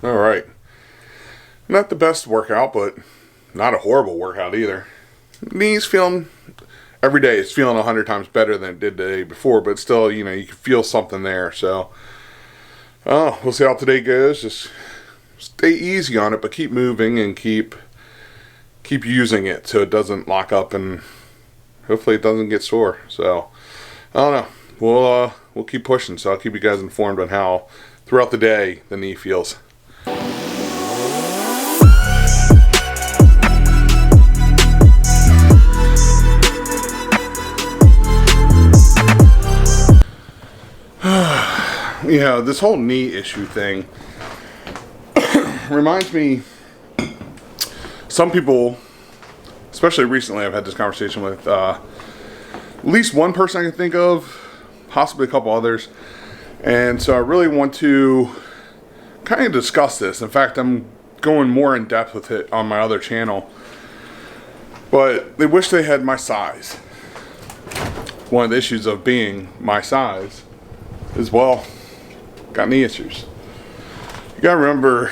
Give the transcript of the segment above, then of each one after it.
All right. Not the best workout, but not a horrible workout either. Knees feeling every day. It's feeling 100 times better than it did the day before, but still, you can feel something there. So, we'll see how today goes. Just stay easy on it, but keep moving and keep using it so it doesn't lock up and hopefully it doesn't get sore. So, I don't know. We'll keep pushing. So I'll keep you guys informed on how throughout the day the knee feels. This whole knee issue thing reminds me, some people, especially recently, I've had this conversation with at least one person I can think of, possibly a couple others, and so I really want to kind of discuss this. In fact, I'm going more in depth with it on my other channel, but they wish they had my size. One of the issues of being my size is, well, got knee issues. You gotta remember,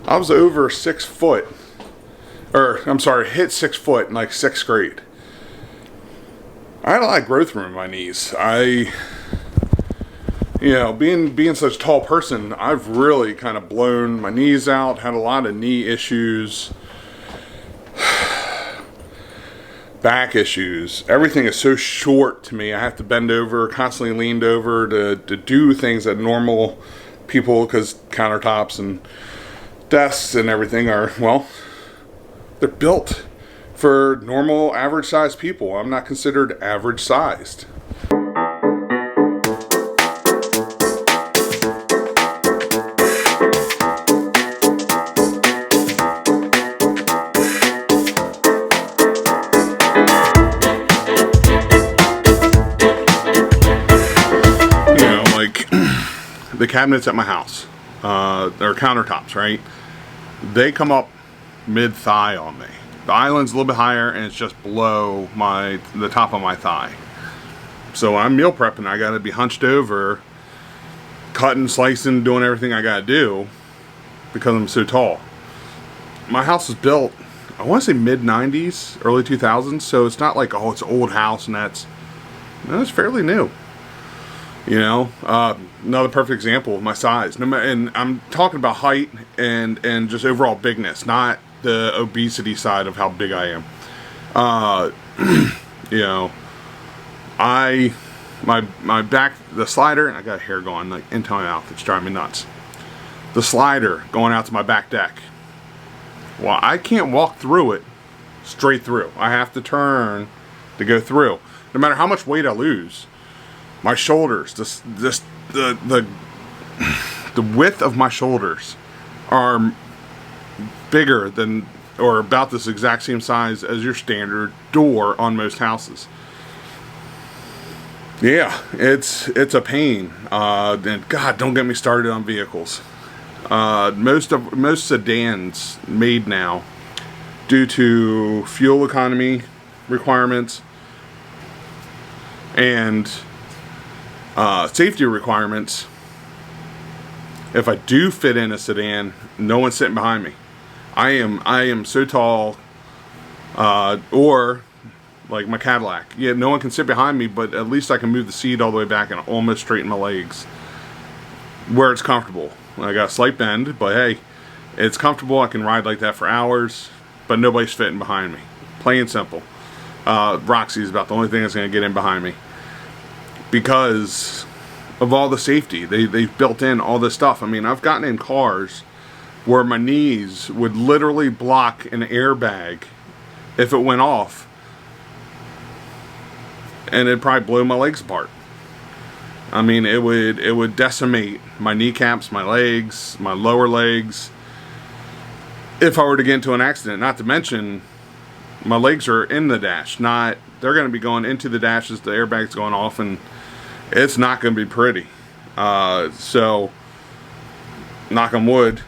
I was over 6 foot, hit 6 foot in like 6th grade. I had a lot of growth room in my knees. Being such a tall person, I've really kind of blown my knees out, had a lot of knee issues, back issues. Everything is so short to me. I have to bend over, constantly leaned over to do things that normal people, because countertops and desks and everything are, well, they're built for normal average sized people. I'm not considered average sized. The cabinets at my house, they're countertops, right? They come up mid-thigh on me. The island's a little bit higher and it's just below the top of my thigh. So when I'm meal prepping, I gotta be hunched over, cutting, slicing, doing everything I gotta do because I'm so tall. My house was built, I wanna say mid-90s, early 2000s, so it's not like, it's an old house and it's fairly new. Another perfect example of my size. And I'm talking about height and just overall bigness, not the obesity side of how big I am. My back, the slider, and I got hair going like into my mouth. It's driving me nuts. The slider going out to my back deck. Well, I can't walk through it straight through. I have to turn to go through. No matter how much weight I lose. My shoulders, the width of my shoulders are bigger than, or about this exact same size as your standard door on most houses. Yeah, it's a pain. And God, don't get me started on vehicles. Most sedans made now, due to fuel economy requirements and safety requirements, if I do fit in a sedan, no one's sitting behind me. I am so tall, or like my Cadillac. Yeah, no one can sit behind me, but at least I can move the seat all the way back and almost straighten my legs where it's comfortable. I got a slight bend, but hey, it's comfortable. I can ride like that for hours, but nobody's fitting behind me. Plain and simple. Roxy is about the only thing that's going to get in behind me, because of all the safety. They've built in all this stuff. I mean, I've gotten in cars where my knees would literally block an airbag if it went off, and it'd probably blow my legs apart. I mean, it would decimate my kneecaps, my legs, my lower legs, if I were to get into an accident. Not to mention, my legs are in the dash, they're going to be going into the dash as the airbag's going off, and it's not going to be pretty. So, knock on wood,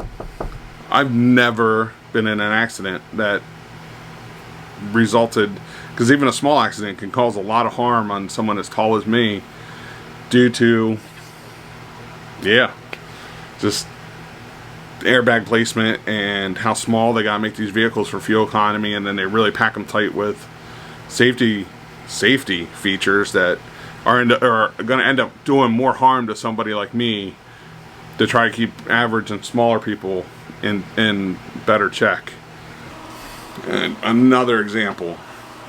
I've never been in an accident that resulted, because even a small accident can cause a lot of harm on someone as tall as me, due to, just airbag placement and how small they gotta make these vehicles for fuel economy, and then they really pack them tight with safety features that are going to end up doing more harm to somebody like me to try to keep average and smaller people in better check. And another example,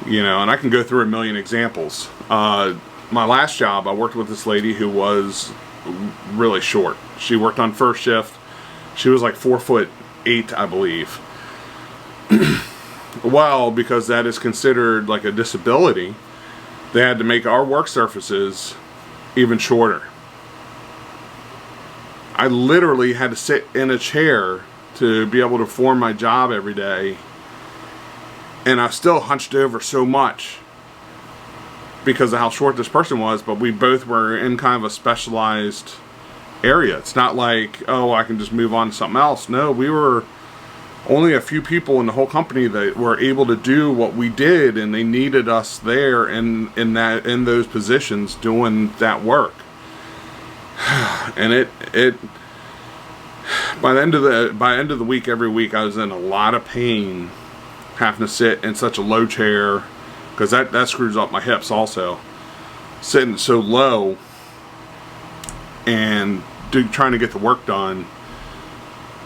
you know, and I can go through a million examples. My last job, I worked with this lady who was really short. She worked on first shift. She was like 4'8", I believe. Well, because that is considered like a disability, they had to make our work surfaces even shorter. I literally had to sit in a chair to be able to perform my job every day, and I still hunched over so much because of how short this person was, but we both were in kind of a specialized area. It's not like, oh, I can just move on to something else. No, we were only a few people in the whole company that were able to do what we did, and they needed us there in those positions doing that work. And it by the end of the week, every week, I was in a lot of pain having to sit in such a low chair, because that screws up my hips also, sitting so low and trying to get the work done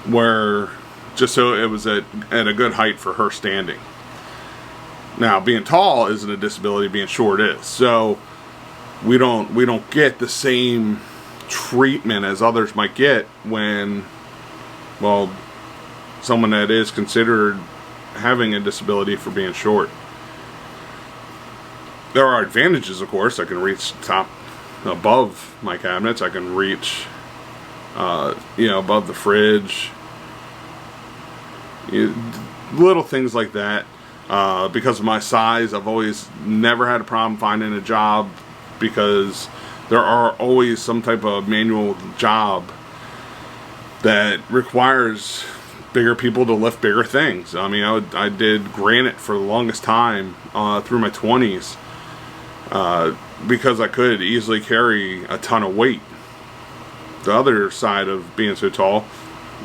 where just so it was at a good height for her standing. Now, being tall isn't a disability, being short is. So we don't get the same treatment as others might get when, well, someone that is considered having a disability for being short. There are advantages, of course. I can reach top above my cabinets. I can reach above the fridge. Little things like that. Because of my size, I've always never had a problem finding a job, because there are always some type of manual job that requires bigger people to lift bigger things. I mean, I did granite for the longest time through my 20s because I could easily carry a ton of weight. The other side of being so tall,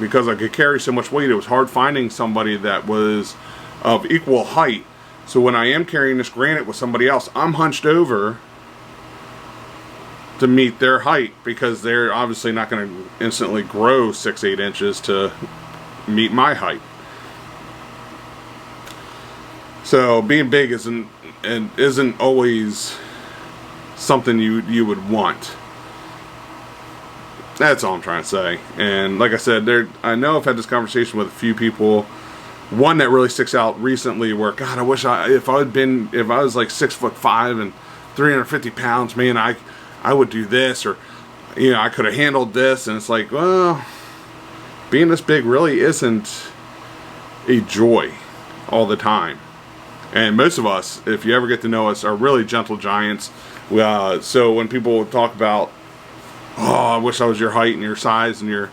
because I could carry so much weight, it was hard finding somebody that was of equal height. So when I am carrying this granite with somebody else, I'm hunched over to meet their height, because they're obviously not going to instantly grow 6-8 inches to meet my height. So being big isn't always something you would want. That's all I'm trying to say. And like I said, I know I've had this conversation with a few people. One that really sticks out recently, where, God, I wish if I was like 6'5" and 350 pounds, man, I would do this, or, you know, I could have handled this. And it's like, well, being this big really isn't a joy all the time. And most of us, if you ever get to know us, are really gentle giants. So when people talk about, oh, I wish I was your height and your size and your...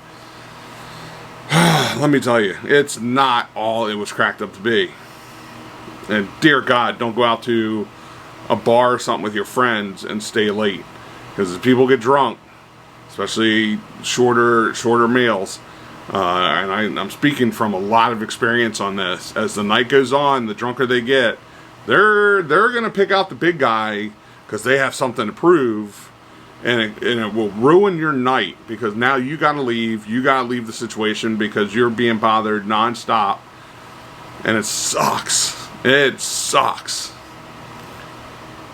Let me tell you, it's not all it was cracked up to be. And dear God, don't go out to a bar or something with your friends and stay late. Because as people get drunk, especially shorter males, and I'm speaking from a lot of experience on this, as the night goes on, the drunker they get, they're going to pick out the big guy because they have something to prove, and it will ruin your night, because now you got to leave the situation because you're being bothered nonstop, and it sucks.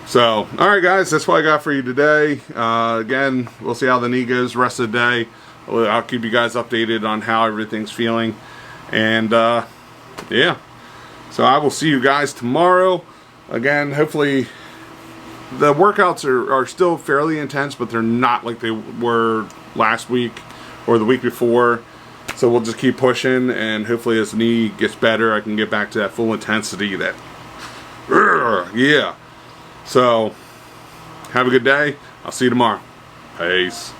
So, alright guys, that's what I got for you today. Again, we'll see how the knee goes the rest of the day. I'll keep you guys updated on how everything's feeling. And, yeah. So I will see you guys tomorrow. Again, hopefully the workouts are still fairly intense, but they're not like they were last week or the week before. So we'll just keep pushing, and hopefully as the knee gets better, I can get back to that full intensity that, yeah. So, have a good day. I'll see you tomorrow. Peace.